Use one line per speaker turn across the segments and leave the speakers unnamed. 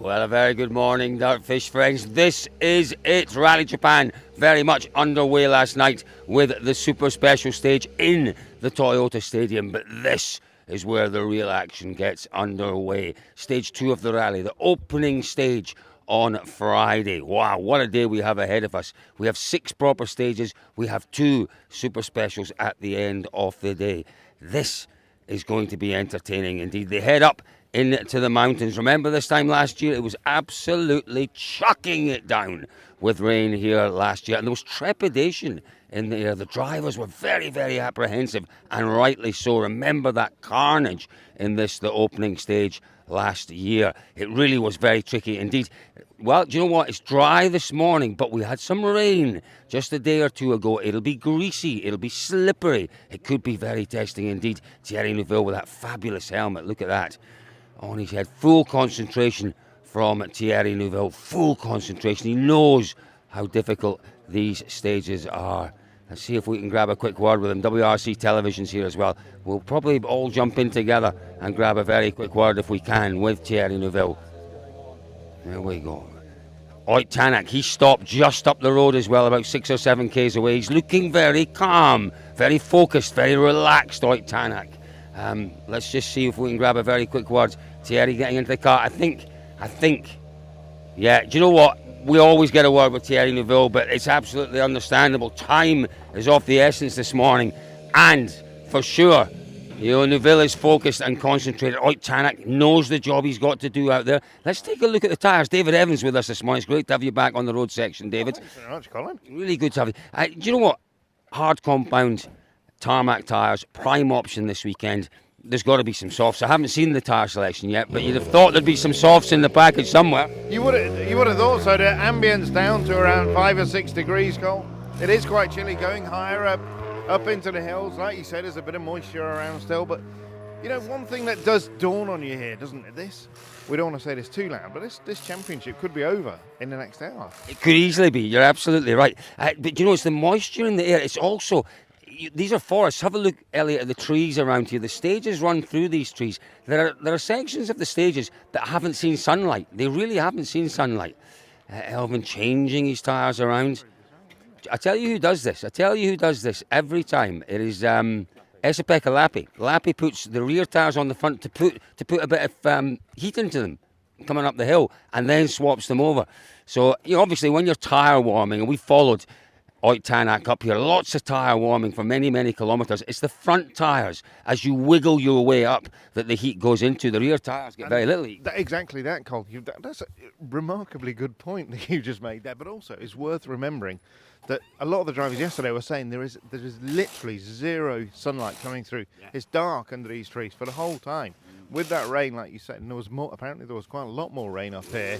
Well, a very good morning, Dirtfish friends. This is it. Rally Japan very much underway last night with the super special stage in the Toyota Stadium. But this is where the real action gets underway. Stage 2 of the rally, the opening stage on Friday. Wow, what a day we have ahead of us. We have 6 proper stages. We have 2 super specials at the end of the day. This is going to be entertaining indeed. They head up into the mountains. Remember this time last year, it was absolutely chucking it down with rain here last year, and there was trepidation in the air. The drivers were very, very apprehensive, and rightly so. Remember that carnage in the opening stage last year. It really was very tricky indeed. Well, do you know what? It's dry this morning, but we had some rain just a day or two ago. It'll be greasy. It'll be slippery. It could be very testing indeed. Thierry Neuville with that fabulous helmet. Look at that on his head. Full concentration from Thierry Neuville. Full concentration. He knows how difficult these stages are. Let's see if we can grab a quick word with him. WRC Television's here as well. We'll probably all jump in together and grab a very quick word if we can with Thierry Neuville. There we go. Ott Tanak, he stopped just up the road as well, about 6 or 7 k's away. He's looking very calm, very focused, very relaxed, Ott Tanak. Let's just see if we can grab a very quick word. Thierry getting into the car. I think, yeah, do you know what? We always get a word with Thierry Neuville, but it's absolutely understandable. Time is of the essence this morning, and for sure, Neuville is focused and concentrated. Ott Tanak knows the job he's got to do out there. Let's take a look at the tyres. David Evans with us this morning. It's great to have you back on the road section, David.
Thanks very much, Colin.
Really good to have you. Do you know what? Hard compound tarmac tyres, prime option this weekend. There's got to be some softs. I haven't seen the tyre selection yet, but you'd have thought thered be some softs in the package somewhere.
You would have thought so. The ambience down to around 5 or 6 degrees, Cole. It is quite chilly going higher up into the hills. Like you said, there's a bit of moisture around still, but you know, one thing that does dawn on you here, doesn't it? We don't want to say this too loud, but this championship could be over in the next hour.
It could easily be. You're absolutely right. But you know, it's the moisture in the air. It's also, these are forests. Have a look, Elliot, at the trees around here. The stages run through these trees. There are sections of the stages that haven't seen sunlight. They really haven't seen sunlight. Elvin changing his tyres around. I tell you who does this. Every time. It is Esapeka Lappi. Lappi puts the rear tyres on the front to put a bit of heat into them coming up the hill, and then swaps them over. So, you know, obviously when you're tyre warming, and we followed Ott Tanak up here, lots of tyre warming for many, many kilometres. It's the front tyres, as you wiggle your way up, that the heat goes into. The rear tyres get very little heat.
Exactly that, Cole. That's a remarkably good point that you just made there, but also it's worth remembering that a lot of the drivers yesterday were saying there is literally zero sunlight coming through. Yeah. It's dark under these trees for the whole time. With that rain, like you said, and apparently there was quite a lot more rain up here.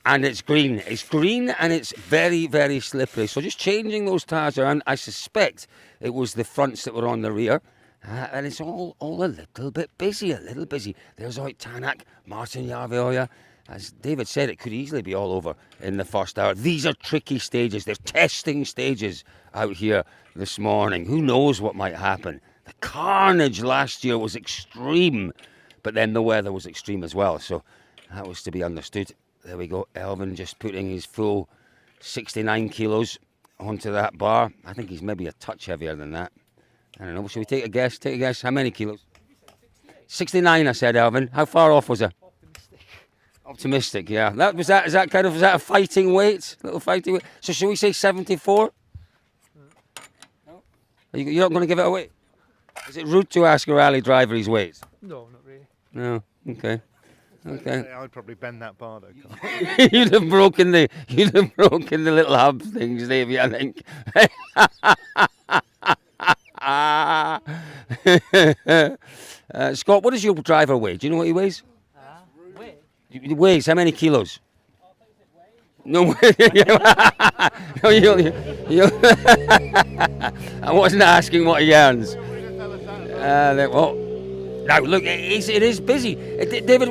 And it's green. It's green and it's very, very slippery. So just changing those tyres around, I suspect it was the fronts that were on the rear. And it's all a little bit busy, There's Ott Tanak, Martin Järveoja. As David said, it could easily be all over in the first hour. These are tricky stages. They're testing stages out here this morning. Who knows what might happen? The carnage last year was extreme, but then the weather was extreme as well. So that was to be understood. There we go. Elvin just putting his full 69 kilos onto that bar. I think he's maybe a touch heavier than that. I don't know. Shall we take a guess? Take a guess. How many kilos? 69, I said, Elvin. How far off was I? Optimistic, yeah. Is that a fighting weight? Little fighting weight. So should we say 74? No. You're not going to give it away? Is it rude to ask a rally driver his weight?
No, not really.
No. Okay.
I'd probably bend that bar though.
You'd have broken the little hub things, Davey, I think. Scott, what does your driver weigh? Do you know what he weighs? He weighs how many kilos? No, I wasn't asking what he earns. Now look, it is busy. David,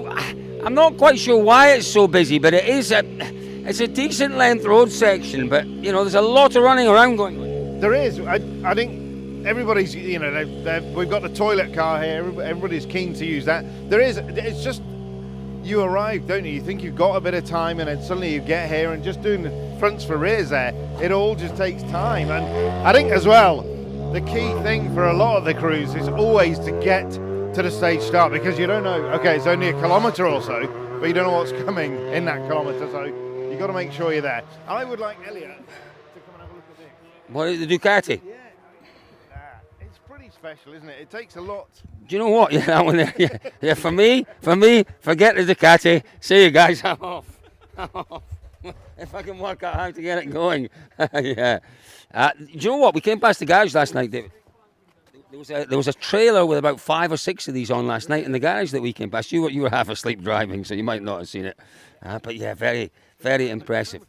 I'm not quite sure why it's so busy, but it's a decent length road section. But you know, there's a lot of running around going on.
There is. I think everybody's. You know, we've got the toilet car here. Everybody's keen to use that. There is. It's just you arrive, don't you? You think you've got a bit of time, and then suddenly you get here, and just doing the fronts for rears there, it all just takes time. And I think as well, the key thing for a lot of the crews is always to get to the stage start, because you don't know, okay, it's only a kilometre or so, but you don't know what's coming in that kilometre, so you've got to make sure you're there. I would like Elliot to come and have a look at this.
What is the Ducati?
Yeah. It's pretty special, isn't it? It takes a lot.
Do you know what? Yeah, that one there. Yeah. For me, forget the Ducati. See you guys. I'm off. If I can work out how to get it going. Yeah. Do you know what? We came past the garage last night, David. There was a trailer with about 5 or 6 of these on last night in the garage that we came past. You were half asleep driving, so you might not have seen it. But yeah, very, very impressive.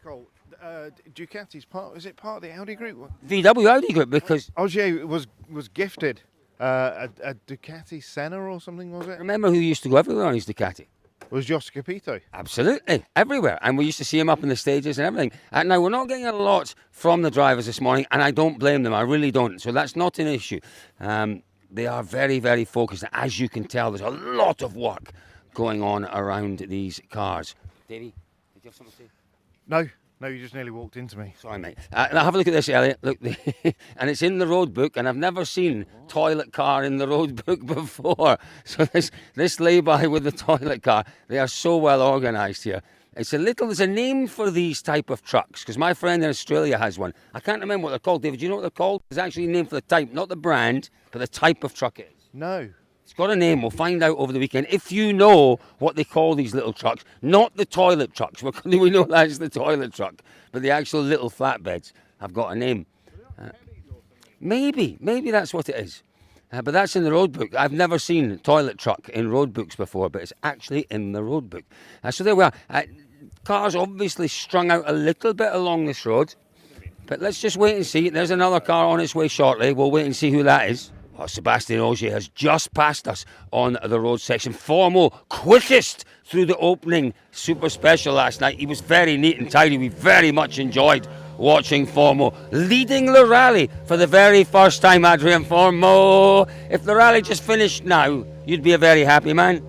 Ducati's part of the Audi group?
VW Audi group, because
Ogier was gifted a Ducati Senna or something, was it?
remember who used to go everywhere on his Ducati?
Was Jos Capito?
Absolutely, everywhere. And we used to see him up in the stages and everything. And now, we're not getting a lot from the drivers this morning, and I don't blame them. I really don't. So that's not an issue. They are very, very focused. As you can tell, there's a lot of work going on around these cars. Davey, did you have something to say?
No, you just nearly walked into me.
Sorry, mate. Now have a look at this, Elliot. Look, and it's in the road book, and I've never seen toilet car in the road book before. So this lay-by with the toilet car, they are so well organised here. There's a name for these type of trucks, because my friend in Australia has one. I can't remember what they're called. David, do you know what they're called? There's actually a name for the type, not the brand, but the type of truck it is.
No.
It's got a name. We'll find out over the weekend. If you know what they call these little trucks, not the toilet trucks. We know that's the toilet truck, but the actual little flatbeds have got a name. Maybe that's what it is. But that's in the road book. I've never seen toilet truck in road books before, but it's actually in the road book. So there we are. Cars obviously strung out a little bit along this road, but let's just wait and see. There's another car on its way shortly. We'll wait and see who that is. Well, Sebastian Ogier has just passed us on the road section. Formo, quickest through the opening super special last night. He was very neat and tidy. We very much enjoyed watching Formo leading the rally for the very first time. Adrian Formo, if the rally just finished now, you'd be a very happy man.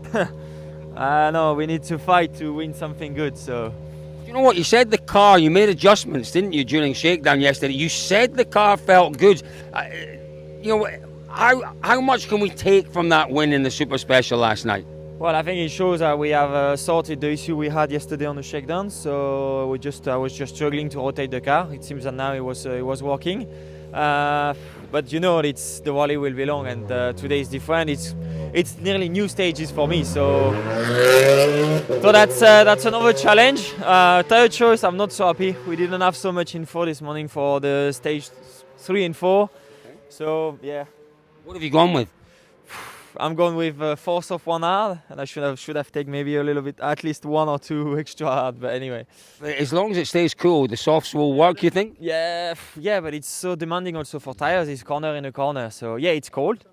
No, we need to fight to win something good, so...
You know what, you said the car, you made adjustments, didn't you, during shakedown yesterday? You said the car felt good. How much can we take from that win in the Super Special last night?
Well, I think it shows that we have sorted the issue we had yesterday on the shakedown. So I was just struggling to rotate the car. It seems that now it was working. But you know, the rally will be long, and today is different. It's nearly new stages for me. So that's another challenge. Tire choice, I'm not so happy. We didn't have so much info this morning for the stage 3 and 4. So yeah.
What have you gone with?
I'm going with force of 1 hard, and I should have taken maybe a little bit, at least 1 or 2 extra hard. But anyway,
as long as it stays cool, the softs will work. You think?
Yeah, but it's so demanding also for tires. It's corner in a corner, so yeah, it's cold.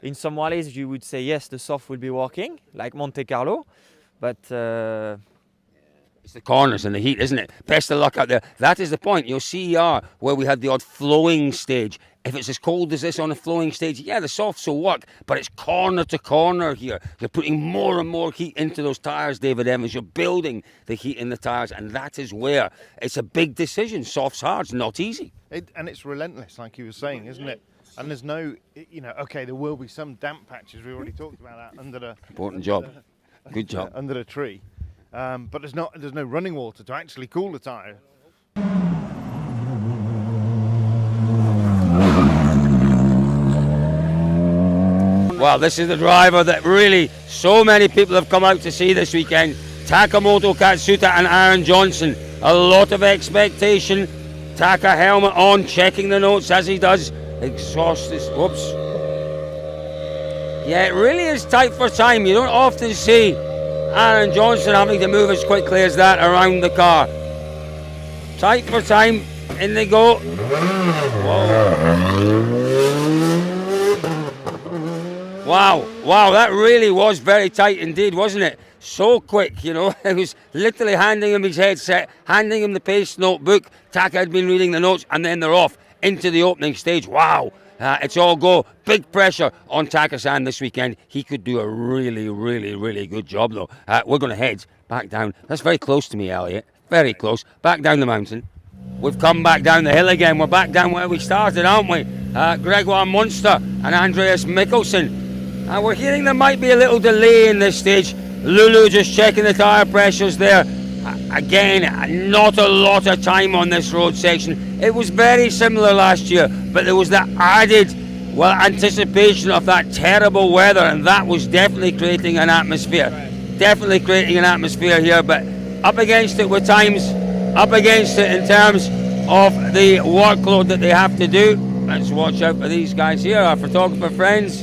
In some rallies, you would say yes, the soft will be working, like Monte Carlo, but.
It's the corners and the heat, isn't it? Best of luck out there. That is the point. CER, where we had the odd flowing stage. If it's as cold as this on a flowing stage, yeah, the softs will work, but it's corner to corner here. You're putting more and more heat into those tyres, David Evans. You're building the heat in the tyres, and that is where it's a big decision. Softs, hards, not easy.
And it's relentless, like you were saying, isn't it? And there's no, okay, there will be some damp patches. We already talked about that under the...
Important job. Good job.
Under the tree. But there's no running water to actually cool the tyre.
Well, this is the driver that really so many people have come out to see this weekend. Takamoto Katsuta and Aaron Johnson. A lot of expectation. Taka helmet on, checking the notes as he does. Exhaust this. Whoops. Yeah, it really is tight for time. You don't often see Aaron Johnson having to move as quickly as that around the car. Tight for time. In they go. Whoa. Wow, that really was very tight indeed, wasn't it? So quick, It was literally handing him his headset, handing him the pace notebook. Taka had been reading the notes, and then they're off into the opening stage. Wow, It's all go. Big pressure on Takasan this weekend. He could do a really, really, really good job, though. We're going to head back down. That's very close to me, Elliot. Very close. Back down the mountain. We've come back down the hill again. We're back down where we started, aren't we? Gregoire Munster and Andreas Mikkelsen. We're hearing there might be a little delay in this stage. Lulu just checking the tyre pressures there. Again, not a lot of time on this road section. It was very similar last year, but there was that added, well, anticipation of that terrible weather, and that was definitely creating an atmosphere. Definitely creating an atmosphere here, but up against it with times, up against it in terms of the workload that they have to do. Let's watch out for these guys here, our photographer friends.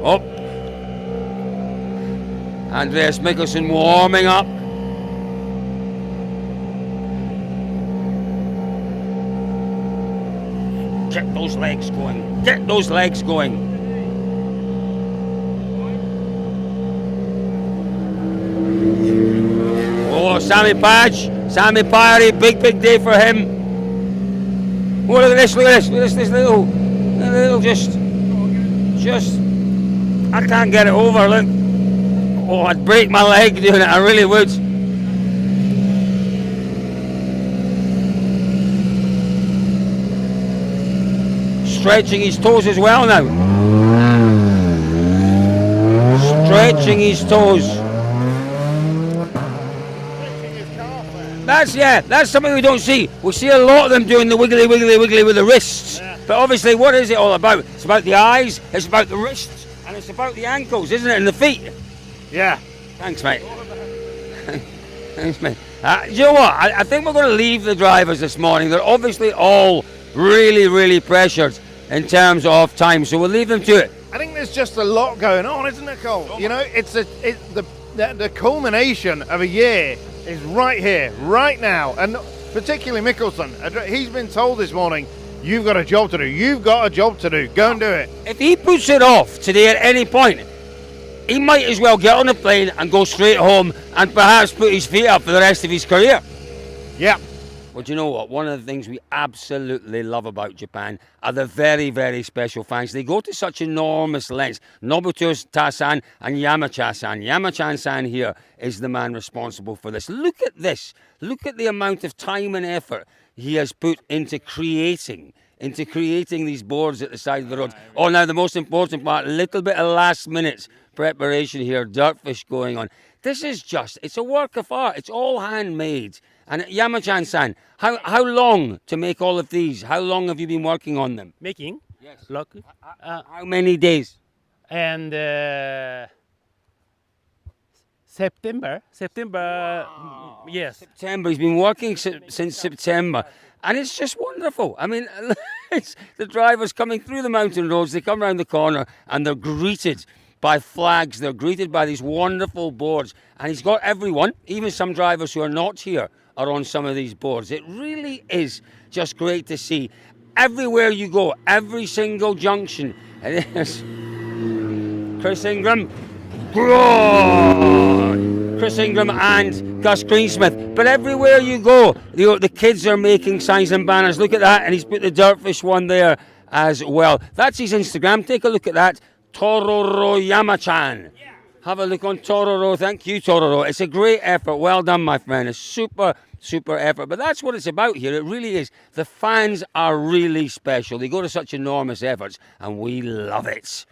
Oh, Andreas Mikkelsen warming up. Get those legs going. Get those legs going. Oh, Sammy Page. Sammy Pyrie. Big day for him. Oh, look at this. Look at this. Look at this little just. I can't get it over. Look. Oh, I'd break my leg doing it, I really would. Stretching his toes as well now. Stretching his toes. That's something we don't see. We see a lot of them doing the wiggly with the wrists. Yeah. But obviously, what is it all about? It's about the eyes, it's about the wrists, and it's about the ankles, isn't it? And the feet.
Yeah.
Thanks, mate. Thanks, mate. You know what? I think we're going to leave the drivers this morning. They're obviously all really pressured in terms of time, so we'll leave them to it.
I think there's just a lot going on, isn't there, Cole? You know, it's the culmination of a year is right here, right now, and particularly Mikkelsen. He's been told this morning, you've got a job to do. You've got a job to do. Go and do it.
If he puts it off today at any point, he might as well get on a plane and go straight home and perhaps put his feet up for the rest of his career.
Yeah.
But you know what? One of the things we absolutely love about Japan are the very special fans. They go to such enormous lengths. Nobuto-san and Yamacha-san. Yamachan-san here is the man responsible for this. Look at this. Look at the amount of time and effort he has put into creating these boards at the side of the road. Oh, now the most important part, a little bit of last minute preparation here, dirtfish going on. This is it's a work of art. It's all handmade. And Yamachan-san, how long to make all of these? How long have you been working on them?
Making?
Yes.
Look.
How many days?
And September. Yes.
September. He's been working since September. And it's just wonderful. I mean, it's the drivers coming through the mountain roads. They come around the corner and they're greeted by flags. They're greeted by these wonderful boards. And he's got everyone, even some drivers who are not here, are on some of these boards. It really is just great to see. Everywhere you go, every single junction. It is Chris Ingram. Chris Ingram and Gus Greensmith. But everywhere you go, the kids are making signs and banners. Look at that. And he's put the dirtfish one there as well. That's his Instagram. Take a look at that. Tororo Yamachan. Yeah. Have a look on Tororo. Thank you, Tororo. It's a great effort. Well done, my friend. A super effort. But that's what it's about here. It really is. The fans are really special. They go to such enormous efforts, and we love it.